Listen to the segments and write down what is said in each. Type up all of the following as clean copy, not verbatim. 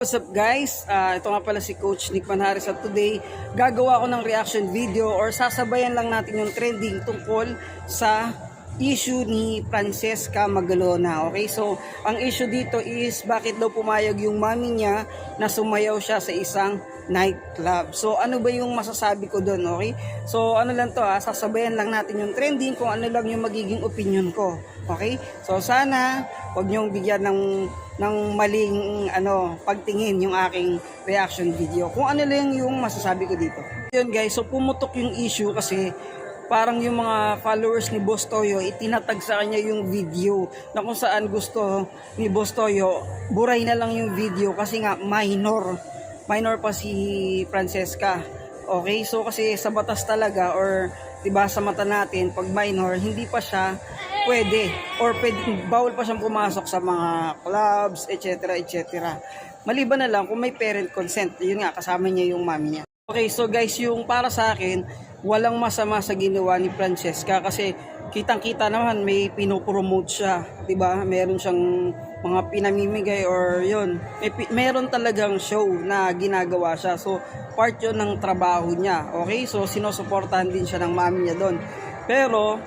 What's up guys? Ito nga pala si Coach Nick Manhares at today gagawa ko ng reaction video or sasabayan lang natin yung trending tungkol sa issue ni Francesca Magalona. Okay, so ang issue dito is bakit daw pumayag yung mami niya na sumayaw siya sa isang nightclub. So ano ba yung masasabi ko doon? Okay, so ano lang to, sasabayan lang natin yung trending kung ano lang yung magiging opinion ko. Okay, so sana wag niyong bigyan ng maling pagtingin yung aking reaction video. Kung ano lang yung masasabi ko dito. Yun guys, so pumutok yung issue kasi parang yung mga followers ni Boss Toyo itinatag sa kanya yung video na kung saan gusto ni Boss Toyo buray na lang yung video kasi nga minor pa si Francesca. Okay, so kasi sa batas talaga or diba sa mata natin pag minor hindi pa siya pwede or bawal pa siyang pumasok sa mga clubs, etc. Maliban na lang kung may parent consent, yun nga kasama niya yung mami niya. Okay, so guys, yung para sa akin walang masama sa ginawa ni Francesca kasi kitang-kita naman may pinopromote siya, 'di ba? Meron siyang mga pinamimigay or 'yon. Meron talagang show na ginagawa siya. So, part 'yon ng trabaho niya. Okay? So, sinusuportahan din siya ng mami niya doon. Pero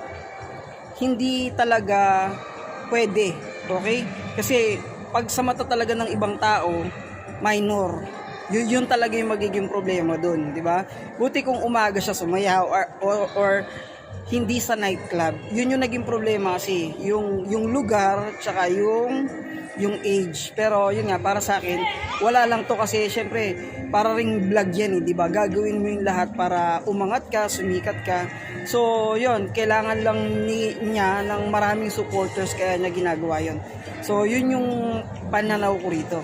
hindi talaga pwede. Okay? Kasi pag sa mata talaga ng ibang tao, minor. Yun talaga yung magiging problema doon, di ba? Buti kung umaga siya sumayaw or hindi sa nightclub. Yun yung naging problema kasi yung lugar tsaka yung age. Pero yun nga para sa akin, wala lang to kasi syempre para ring vlog yan, di ba? Gagawin mo yung lahat para umangat ka, sumikat ka. So yun, kailangan lang niya ng maraming supporters kaya niya ginagawa yun. So yun yung pananaw ko rito.